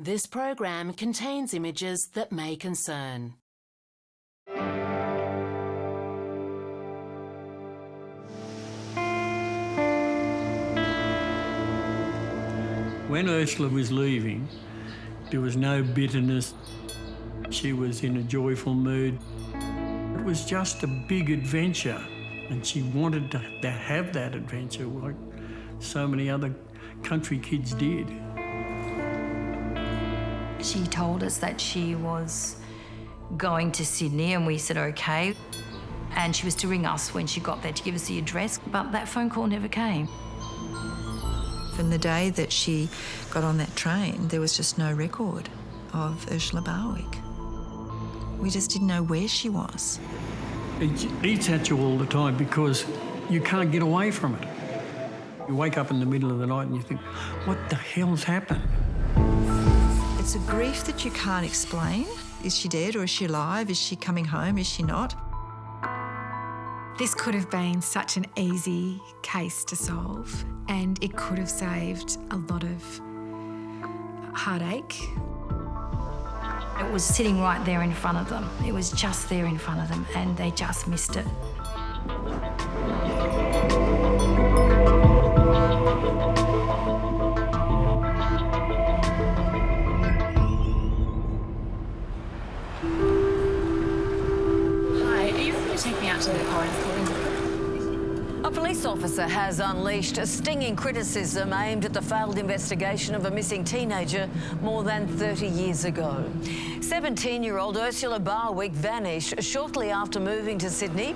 This program contains images that may concern. When Ursula was leaving, there was no bitterness. She was in a joyful mood. It was just a big adventure, and she wanted to have that adventure like so many other country kids did. She told us that she was going to Sydney and we said okay. And she was to ring us when she got there to give us the address, but that phone call never came. From the day that she got on that train, there was just no record of Ursula Barwick. We just didn't know where she was. It eats at you all the time because you can't get away from it. You wake up in the middle of the night and you think, what the hell's happened? It's a grief that you can't explain. Is she dead or is she alive? Is she coming home? Is she not? This could have been such an easy case to solve, and it could have saved a lot of heartache. It was sitting right there in front of them. It was just there in front of them and they just missed it. A police officer has unleashed a stinging criticism aimed at the failed investigation of a missing teenager more than 30 years ago. 17-year-old Ursula Barwick vanished shortly after moving to Sydney.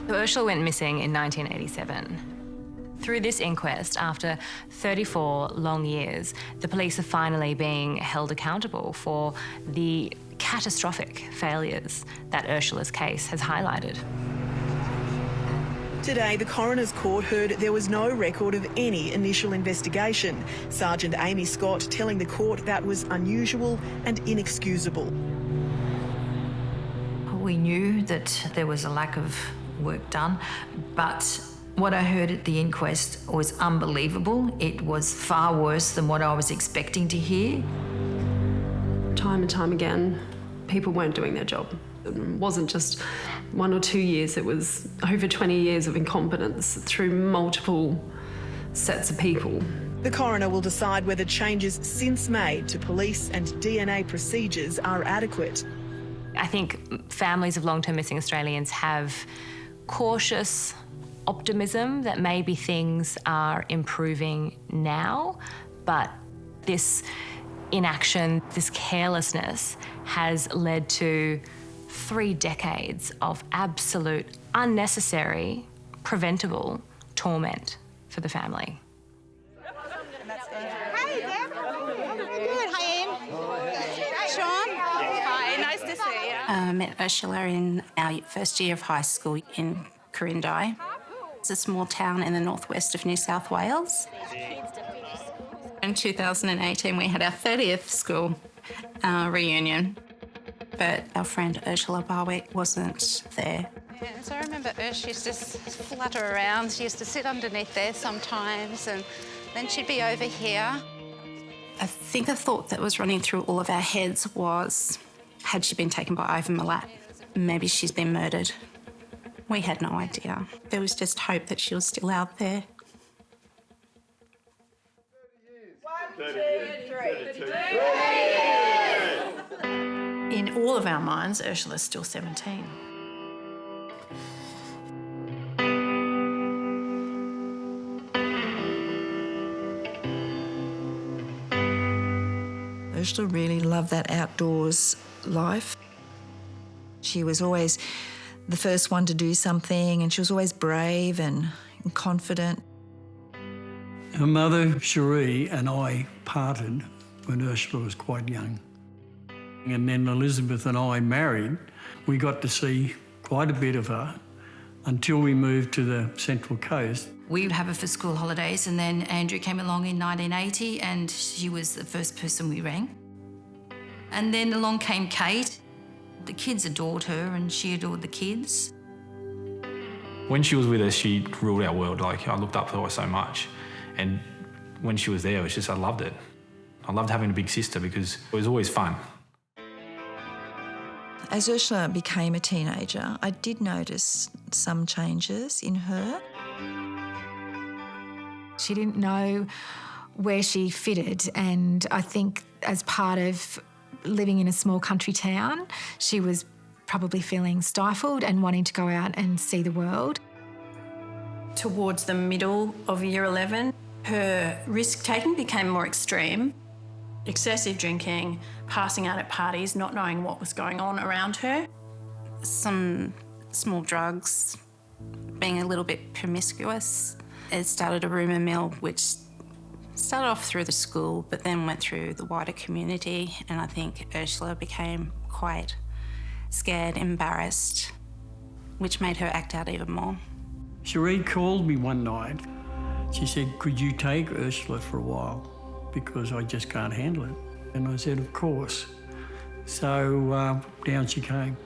Ursula went missing in 1987. Through this inquest, after 34 long years, the police are finally being held accountable for the catastrophic failures that Ursula's case has highlighted. Today, the coroner's court heard there was no record of any initial investigation. Sergeant Amy Scott telling the court that was unusual and inexcusable. We knew that there was a lack of work done, but what I heard at the inquest was unbelievable. It was far worse than what I was expecting to hear. Time and time again, people weren't doing their job. It wasn't just 1 or 2 years, it was over 20 years of incompetence through multiple sets of people. The coroner will decide whether changes since made to police and DNA procedures are adequate. I think families of long-term missing Australians have cautious optimism that maybe things are improving now, but this inaction, this carelessness has led to 3 decades of absolute, unnecessary, preventable torment for the family. Hi, Deb. Good. Hi, Em. Sean. Hi, nice to see you. I met Ursula in our first year of high school in Corindai. It's a small town in the northwest of New South Wales. In 2018, we had our 30th school reunion, but our friend Ursula Barwick wasn't there. Yeah, so I remember Ursula used to flutter around. She used to sit underneath there sometimes, and then she'd be over here. I think a thought that was running through all of our heads was, had she been taken by Ivan Milat? Maybe she's been murdered. We had no idea. There was just hope that she was still out there. 1, 2, 3. In all of our minds, Ursula's still 17. Ursula really loved that outdoors life. She was always the first one to do something, and she was always brave and confident. Her mother, Cherie, and I parted when Ursula was quite young. And then Elizabeth and I married. We got to see quite a bit of her until we moved to the Central Coast. We would have her for school holidays, and then Andrew came along in 1980 and she was the first person we rang. And then along came Kate. The kids adored her and she adored the kids. When she was with us, she ruled our world. Like, I looked up to her so much. And when she was there, it was just, I loved it. I loved having a big sister because it was always fun. As Ursula became a teenager, I did notice some changes in her. She didn't know where she fitted, and I think as part of living in a small country town, she was probably feeling stifled and wanting to go out and see the world. Towards the middle of year 11, her risk-taking became more extreme. Excessive drinking, passing out at parties, not knowing what was going on around her. Some small drugs, being a little bit promiscuous. It started a rumour mill which started off through the school but then went through the wider community, and I think Ursula became quite scared, embarrassed, which made her act out even more. Cherie called me one night. She said, "Could you take Ursula for a while? Because I just can't handle it." And I said, "Of course." So down she came.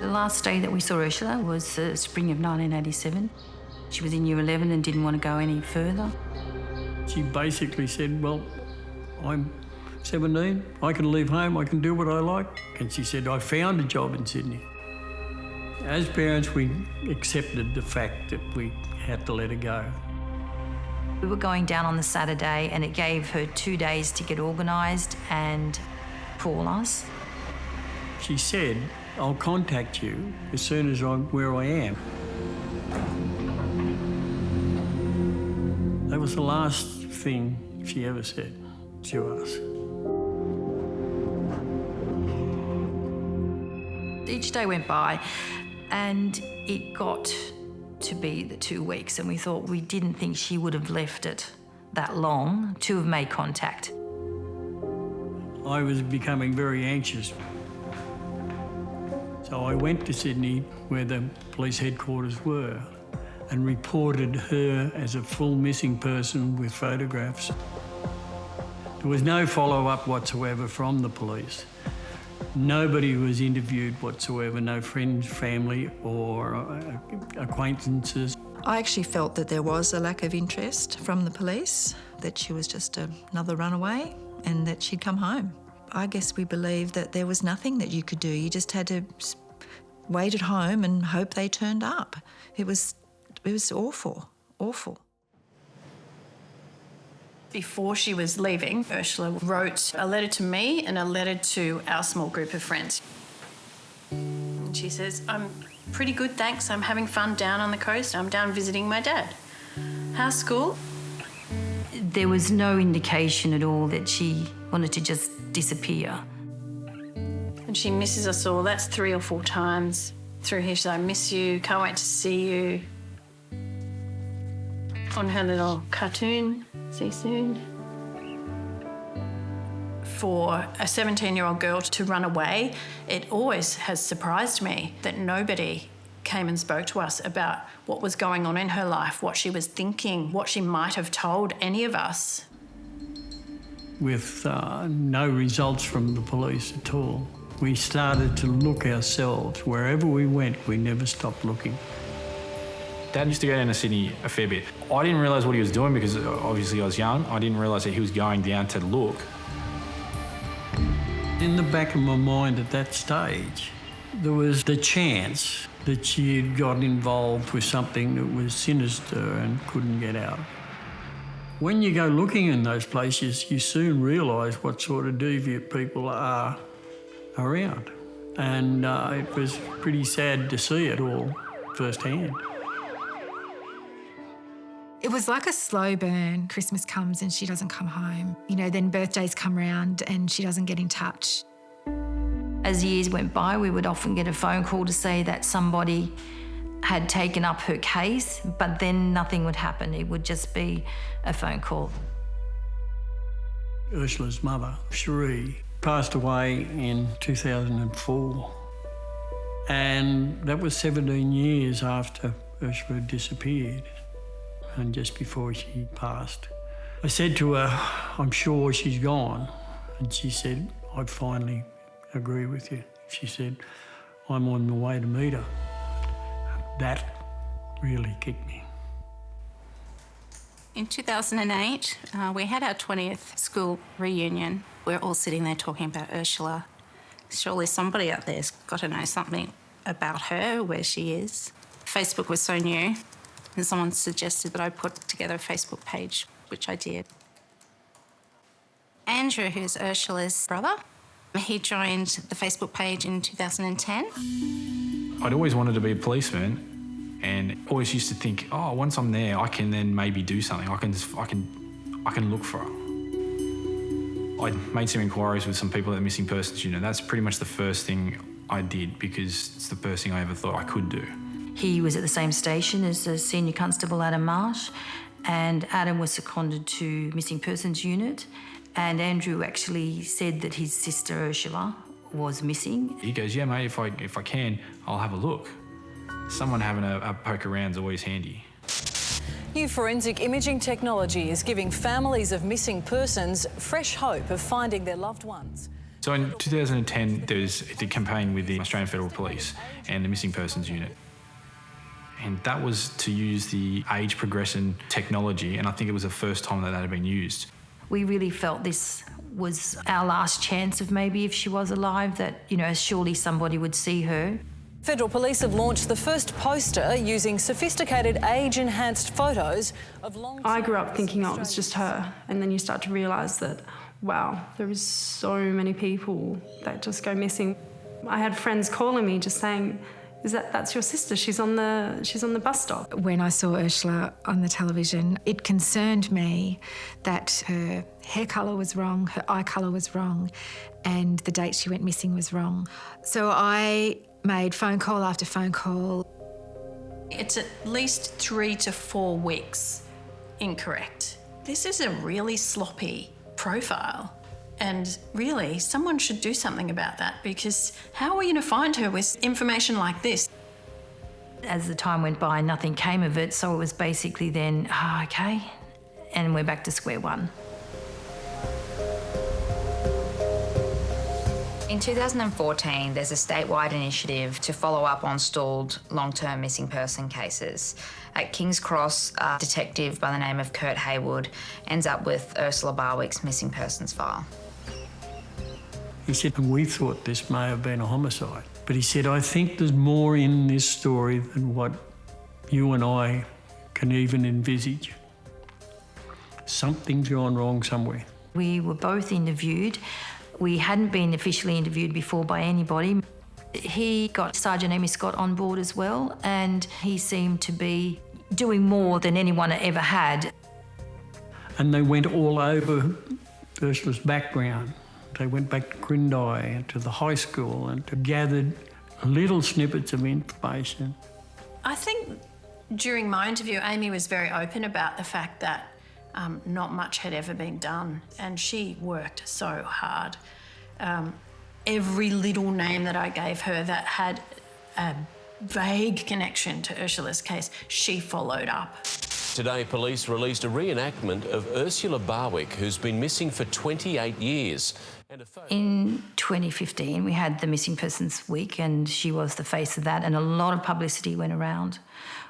The last day that we saw Ursula was the spring of 1987. She was in year 11 and didn't want to go any further. She basically said, "Well, I'm 17, I can leave home, I can do what I like." And she said, "I found a job in Sydney." As parents, we accepted the fact that we had to let her go. We were going down on the Saturday and it gave her 2 days to get organised and call us. She said, "I'll contact you as soon as I'm where I am." That was the last thing she ever said to us. Each day went by and it got to be the 2 weeks, and we thought, we didn't think she would have left it that long to have made contact. I was becoming very anxious. So I went to Sydney, where the police headquarters were, and reported her as a full missing person with photographs. There was no follow-up whatsoever from the police. Nobody was interviewed whatsoever, no friends, family or acquaintances. I actually felt that there was a lack of interest from the police, that she was just another runaway and that she'd come home. I guess we believed that there was nothing that you could do. You just had to wait at home and hope they turned up. It was awful, awful. Before she was leaving, Ursula wrote a letter to me and a letter to our small group of friends. And she says, "I'm pretty good, thanks. I'm having fun down on the coast. I'm down visiting my dad. How's school?" There was no indication at all that she wanted to just disappear. And she misses us all. That's 3 or 4 times through here. She said, "I miss you, can't wait to see you." On her little cartoon, "See you soon." For a 17-year-old girl to run away, it always has surprised me that nobody came and spoke to us about what was going on in her life, what she was thinking, what she might have told any of us. With no results from the police at all, we started to look ourselves. Wherever we went, we never stopped looking. Dad used to go down to Sydney a fair bit. I didn't realise what he was doing because obviously I was young. I didn't realise that he was going down to look. In the back of my mind at that stage, there was the chance that she had got involved with something that was sinister and couldn't get out. When you go looking in those places, you soon realise what sort of deviant people are around. And it was pretty sad to see it all firsthand. It was like a slow burn. Christmas comes and she doesn't come home. You know, then birthdays come around and she doesn't get in touch. As years went by, we would often get a phone call to say that somebody had taken up her case, but then nothing would happen. It would just be a phone call. Ursula's mother, Cherie, passed away in 2004. And that was 17 years after Ursula disappeared and just before she passed. I said to her, "I'm sure she's gone." And she said, "I finally agree with you." She said, "I'm on the way to meet her." That really kicked me. In 2008, we had our 20th school reunion. We're all sitting there talking about Ursula. Surely somebody out there's got to know something about her, where she is. Facebook was so new, and someone suggested that I put together a Facebook page, which I did. Andrew, who's Ursula's brother, he joined the Facebook page in 2010. I'd always wanted to be a policeman. And always used to think, oh, once I'm there, I can then maybe do something. I can look for her. I made some inquiries with some people at the Missing Persons Unit. That's pretty much the first thing I did because it's the first thing I ever thought I could do. He was at the same station as the Senior Constable Adam Marsh, and Adam was seconded to Missing Persons Unit, and Andrew actually said that his sister Ursula was missing. He goes, yeah, mate, if I can, I'll have a look. Someone having a poke around is always handy. New forensic imaging technology is giving families of missing persons fresh hope of finding their loved ones. So in 2010, there was the campaign with the Australian Federal Police and the Missing Persons Unit. And that was to use the age progression technology, and I think it was the first time that had been used. We really felt this was our last chance of maybe if she was alive, that, you know, surely somebody would see her. Federal Police have launched the first poster using sophisticated age-enhanced photos of long... I grew up thinking, oh, it was just her, and then you start to realise that, wow, there is so many people that just go missing. I had friends calling me just saying, that's your sister, she's on the bus stop. When I saw Ursula on the television, it concerned me that her hair colour was wrong, her eye colour was wrong, and the date she went missing was wrong. So I made phone call after phone call. It's at least 3 to 4 weeks incorrect. This is a really sloppy profile. And really, someone should do something about that, because how are we going to find her with information like this? As the time went by, nothing came of it, so it was basically then, okay, and we're back to square one. In 2014, there's a statewide initiative to follow up on stalled long-term missing person cases. At King's Cross, a detective by the name of Kurt Haywood ends up with Ursula Barwick's missing persons file. He said, we thought this may have been a homicide. But he said, I think there's more in this story than what you and I can even envisage. Something's gone wrong somewhere. We were both interviewed. We hadn't been officially interviewed before by anybody. He got Sergeant Amy Scott on board as well, and he seemed to be doing more than anyone ever had. And they went all over Ursula's background. They went back to Quirindi and to the high school and gathered little snippets of information. I think during my interview, Amy was very open about the fact that not much had ever been done, and she worked so hard. Every little name that I gave her that had a vague connection to Ursula's case, she followed up. Today, police released a reenactment of Ursula Barwick, who's been missing for 28 years. In 2015, we had the Missing Persons Week, and she was the face of that, and a lot of publicity went around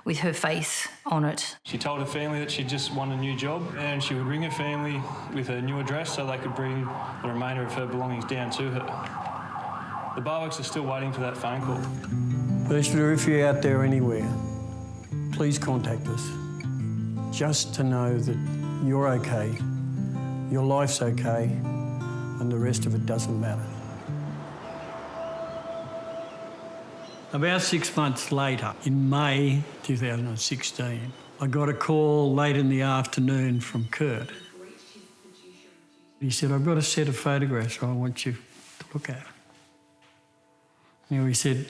with her face on it. She told her family that she just won a new job, and she would ring her family with her new address so they could bring the remainder of her belongings down to her. The Barwicks are still waiting for that phone call. Ursula, if you're out there anywhere, please contact us. Just to know that you're okay, your life's okay, and the rest of it doesn't matter. About 6 months later, in May 2016, I got a call late in the afternoon from Kurt. He said, I've got a set of photographs I want you to look at. You know, he said,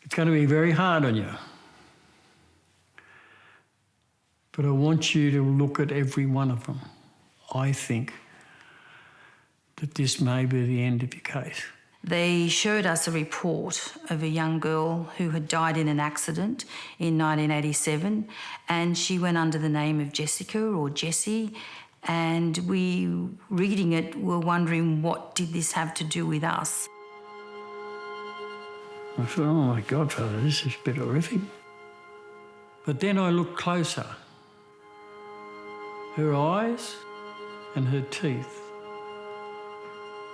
it's going to be very hard on you, but I want you to look at every one of them. I think that this may be the end of your case. They showed us a report of a young girl who had died in an accident in 1987, and she went under the name of Jessica or Jessie, and we, reading it, were wondering what did this have to do with us. I thought, oh my God, Father, this is a bit horrific. But then I looked closer her eyes and her teeth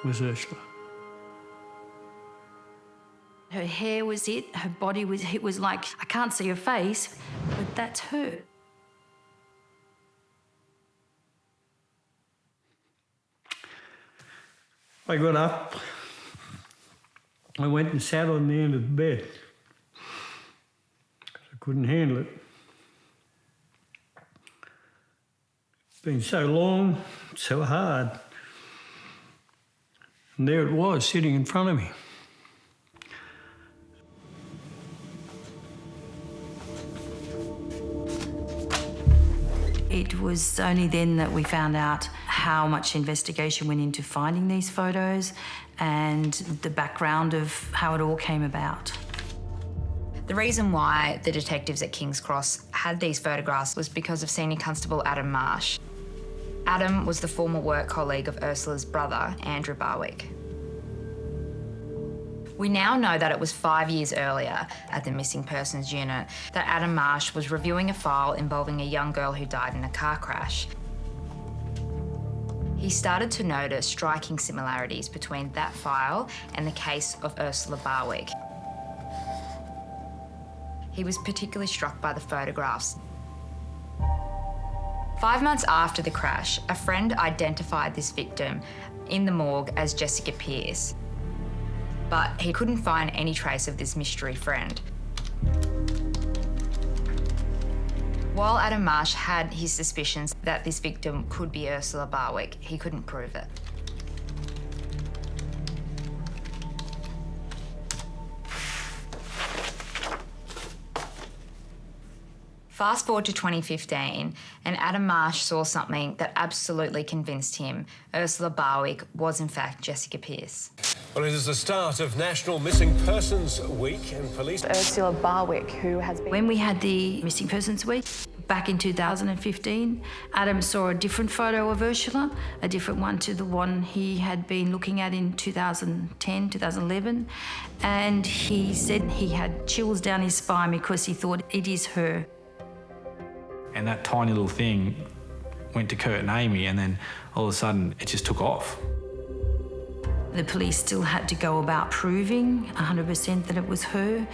was Ursula. Her hair was it, her body was, it was like, I can't see her face, but that's her. I got up, I went and sat on the end of the bed. I couldn't handle it. It's been so long, so hard. And there it was, sitting in front of me. It was only then that we found out how much investigation went into finding these photos and the background of how it all came about. The reason why the detectives at King's Cross had these photographs was because of Senior Constable Adam Marsh. Adam was the former work colleague of Ursula's brother, Andrew Barwick. We now know that it was 5 years earlier at the Missing Persons Unit that Adam Marsh was reviewing a file involving a young girl who died in a car crash. He started to notice striking similarities between that file and the case of Ursula Barwick. He was particularly struck by the photographs. 5 months after the crash, a friend identified this victim in the morgue as Jessica Pearce, but he couldn't find any trace of this mystery friend. While Adam Marsh had his suspicions that this victim could be Ursula Barwick, he couldn't prove it. Fast forward to 2015, and Adam Marsh saw something that absolutely convinced him Ursula Barwick was in fact Jessica Pearce. Well, it is the start of National Missing Persons Week, and police... Ursula Barwick, who has been... When we had the Missing Persons Week, back in 2015, Adam saw a different photo of Ursula, a different one to the one he had been looking at in 2010, 2011, and he said he had chills down his spine because he thought it is her. And that tiny little thing went to Kurt and Amy, and then all of a sudden it just took off. The police still had to go about proving 100% that it was her,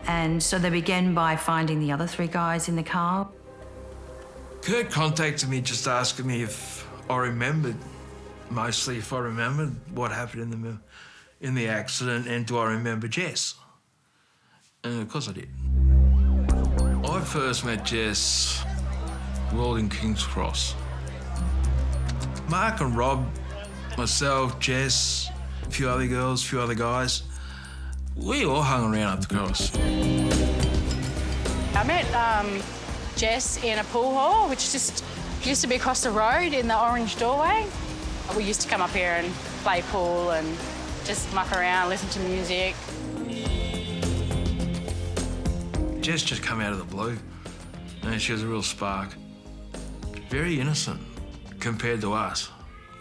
and so they began by finding the other 3 guys in the car. Kurt contacted me just asking me if I remembered, mostly if I remembered what happened in the accident, and do I remember Jess? And of course I did. I first met Jess while in King's Cross. Mark and Rob, myself, Jess, a few other girls, a few other guys, we all hung around up the cross. I met Jess in a pool hall, which just used to be across the road in the orange doorway. We used to come up here and play pool and just muck around, listen to music. Jess just come out of the blue, and she was a real spark. Very innocent compared to us.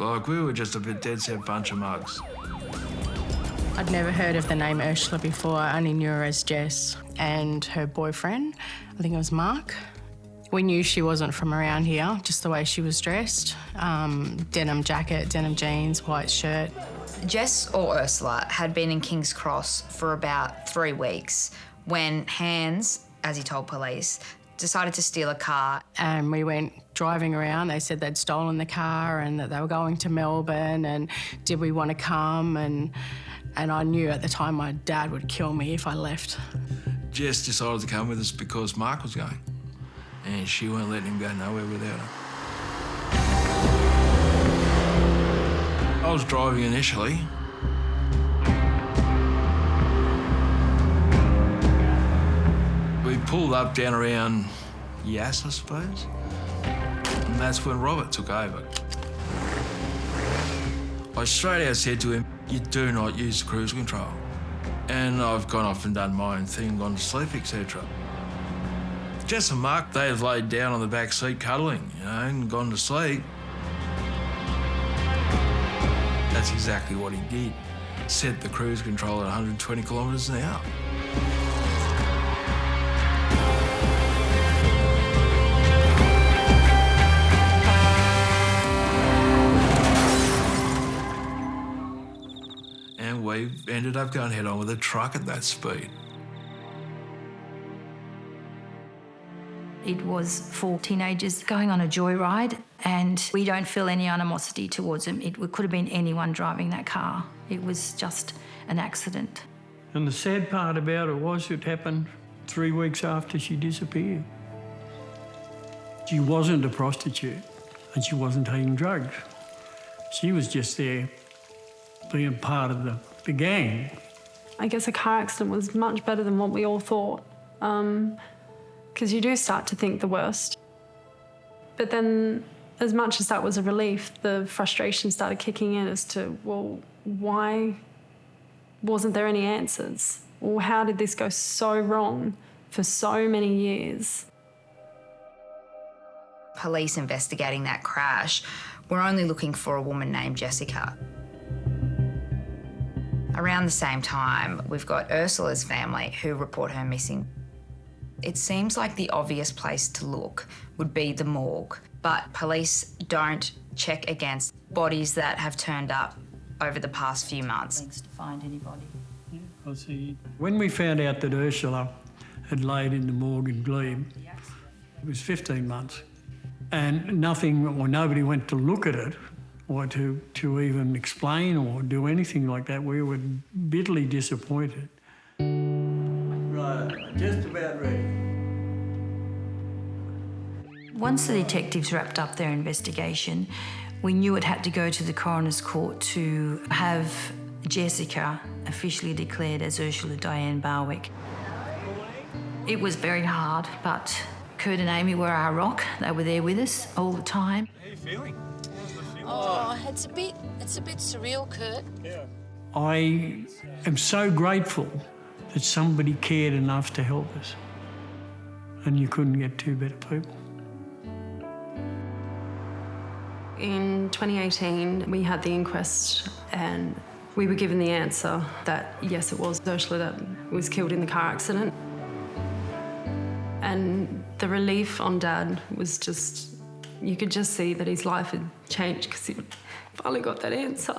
Like, we were just a bit dead-set bunch of mugs. I'd never heard of the name Ursula before. I only knew her as Jess and her boyfriend, I think it was Mark. We knew she wasn't from around here, just the way she was dressed. Denim jacket, denim jeans, white shirt. Jess, or Ursula, had been in King's Cross for about 3 weeks when Hans, as he told police, decided to steal a car. And we went driving around. They said they'd stolen the car and that they were going to Melbourne and did we want to come? And I knew at the time my dad would kill me if I left. Jess decided to come with us because Mark was going, and she weren't letting him go nowhere without her. I was driving initially. We pulled up down around Yass, I suppose, and that's when Robert took over. I straight out said to him, "You do not use the cruise control." And I've gone off and done my own thing, gone to sleep, etc. Jess and Mark, they've laid down on the back seat cuddling, and gone to sleep. That's exactly what he did. Set the cruise control at 120 kilometres an hour. we ended up going head on with a truck at that speed. It was 4 teenagers going on a joyride, and we don't feel any animosity towards them. It could have been anyone driving that car. It was just an accident. And the sad part about it was it happened 3 weeks after she disappeared. She wasn't a prostitute and she wasn't taking drugs. She was just there being part of the gang. I guess a car accident was much better than what we all thought, because you do start to think the worst. But then, as much as that was a relief, the frustration started kicking in as to, well, why wasn't there any answers? Or how did this go so wrong for so many years? Police investigating that crash were only looking for a woman named Jessica. Around the same time, we've got Ursula's family who report her missing. It seems like the obvious place to look would be the morgue, but police don't check against bodies that have turned up over the past few months. To find anybody. I see. When we found out that Ursula had laid in the morgue in Glebe, it was 15 months. And nothing, or nobody went to look at it or to even explain or do anything like that. We were bitterly disappointed. Right, just about ready. Once the detectives wrapped up their investigation, we knew it had to go to the coroner's court to have Jessica officially declared as Ursula Diane Barwick. It was very hard, but Kurt and Amy were our rock. They were there with us all the time. How are you feeling? Oh, it's a bit surreal, Kurt. Yeah. I am so grateful that somebody cared enough to help us. And you couldn't get two better people. In 2018, we had the inquest and we were given the answer that, yes, it was Ursula that was killed in the car accident. And the relief on Dad was just, you could just see that his life had changed because he finally got that answer.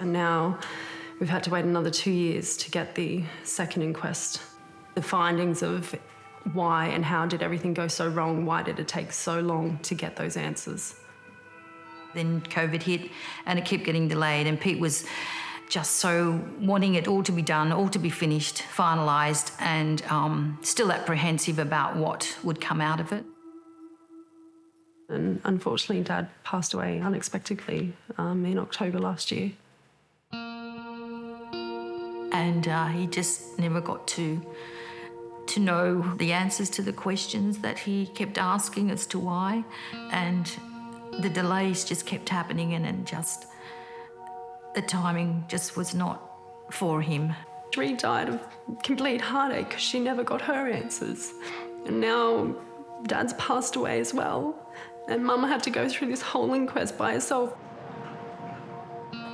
And now we've had to wait another 2 years to get the second inquest. The findings of why and how did everything go so wrong, why did it take so long to get those answers. Then COVID hit and it kept getting delayed, and Pete was just so wanting it all to be done, all to be finished, finalised, and still apprehensive about what would come out of it. And unfortunately, Dad passed away unexpectedly in October last year. And he just never got to know the answers to the questions that he kept asking as to why, and the delays just kept happening, and just the timing just was not for him. She died of complete heartache because she never got her answers. And now Dad's passed away as well, and Mum had to go through this whole inquest by herself.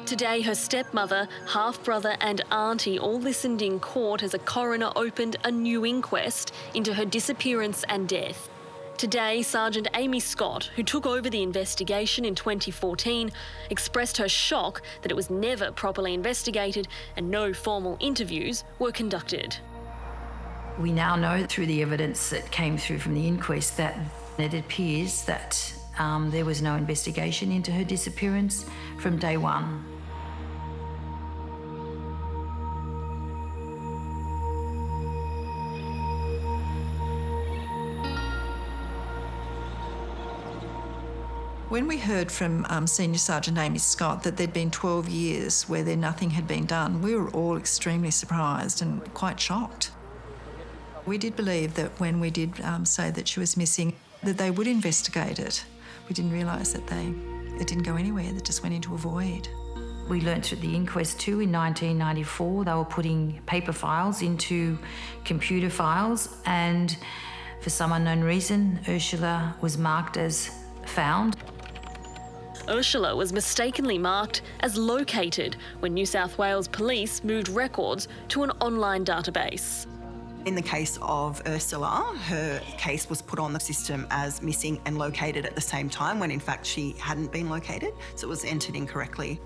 Today, her stepmother, half-brother and auntie all listened in court as a coroner opened a new inquest into her disappearance and death. Today, Sergeant Amy Scott, who took over the investigation in 2014, expressed her shock that it was never properly investigated and no formal interviews were conducted. We now know through the evidence that came through from the inquest that it appears that there was no investigation into her disappearance from day one. When we heard from Senior Sergeant Amy Scott that there'd been 12 years where nothing had been done, we were all extremely surprised and quite shocked. We did believe that when we did say that she was missing, that they would investigate it. We didn't realise that it didn't go anywhere, that just went into a void. We learnt through the inquest too in 1994 they were putting paper files into computer files, and for some unknown reason Ursula was marked as found. Ursula was mistakenly marked as located when New South Wales Police moved records to an online database. In the case of Ursula, her case was put on the system as missing and located at the same time when in fact she hadn't been located, so it was entered incorrectly.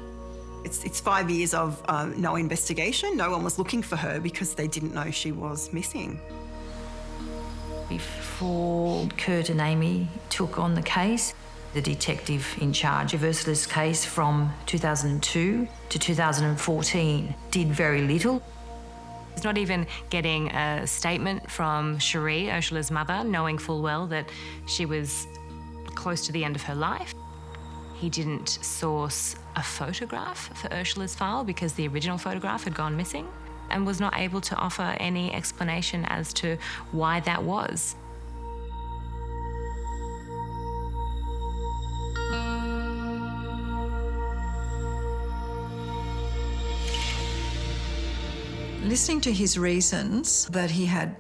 It's 5 years of no investigation. No one was looking for her because they didn't know she was missing. Before Kurt and Amy took on the case, the detective in charge of Ursula's case from 2002 to 2014 did very little. He's not even getting a statement from Cherie, Ursula's mother, knowing full well that she was close to the end of her life. He didn't source a photograph for Ursula's file because the original photograph had gone missing, and was not able to offer any explanation as to why that was. Listening to his reasons that he had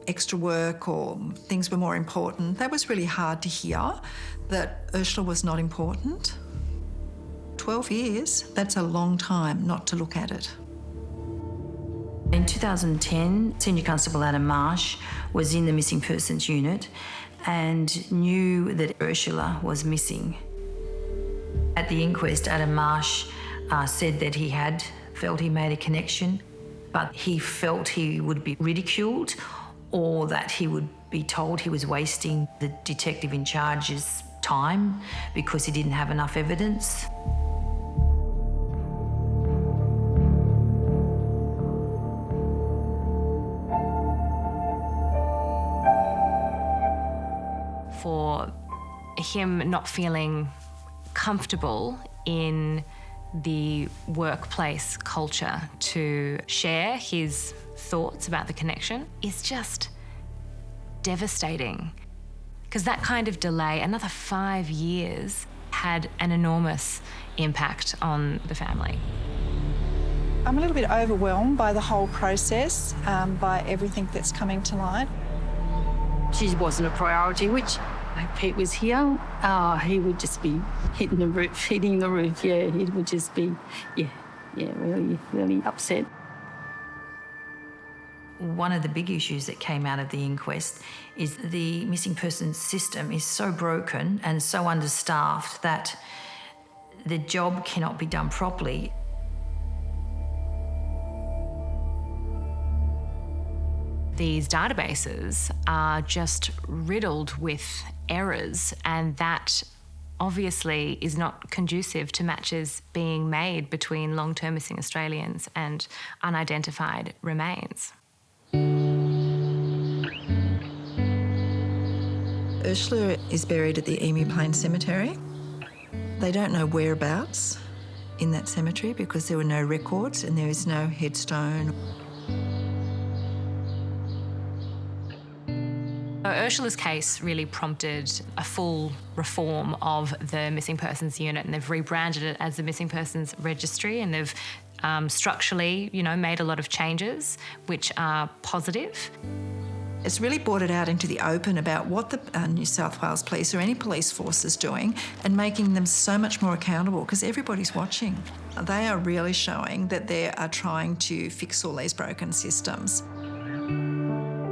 extra work or things were more important, that was really hard to hear, that Ursula was not important. 12 years, that's a long time not to look at it. In 2010, Senior Constable Adam Marsh was in the missing persons unit and knew that Ursula was missing. At the inquest, Adam Marsh said that he had felt he made a connection, but he felt he would be ridiculed or that he would be told he was wasting the detective in charge's time because he didn't have enough evidence. For him not feeling comfortable in the workplace culture to share his thoughts about the connection is just devastating. Because that kind of delay, another 5 years, had an enormous impact on the family. I'm a little bit overwhelmed by the whole process, by everything that's coming to light. She wasn't a priority, which if Pete was here, he would just be hitting the roof, yeah. He would just be, really upset. One of the big issues that came out of the inquest is the missing persons system is so broken and so understaffed that the job cannot be done properly. These databases are just riddled with errors, and that obviously is not conducive to matches being made between long-term missing Australians and unidentified remains. Ursula is buried at the Emu Plain Cemetery. They don't know whereabouts in that cemetery because there were no records and there is no headstone. Ursula's case really prompted a full reform of the Missing Persons Unit, and they've rebranded it as the Missing Persons Registry, and they've structurally, made a lot of changes which are positive. It's really brought it out into the open about what the New South Wales Police or any police force is doing and making them so much more accountable because everybody's watching. They are really showing that they are trying to fix all these broken systems.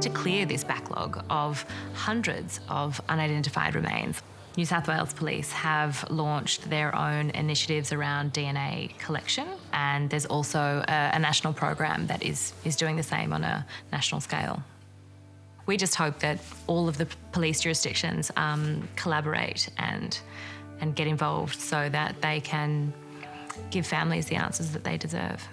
To clear this backlog of hundreds of unidentified remains, New South Wales Police have launched their own initiatives around DNA collection, and there's also a national program that is doing the same on a national scale. We just hope that all of the police jurisdictions collaborate and get involved so that they can give families the answers that they deserve.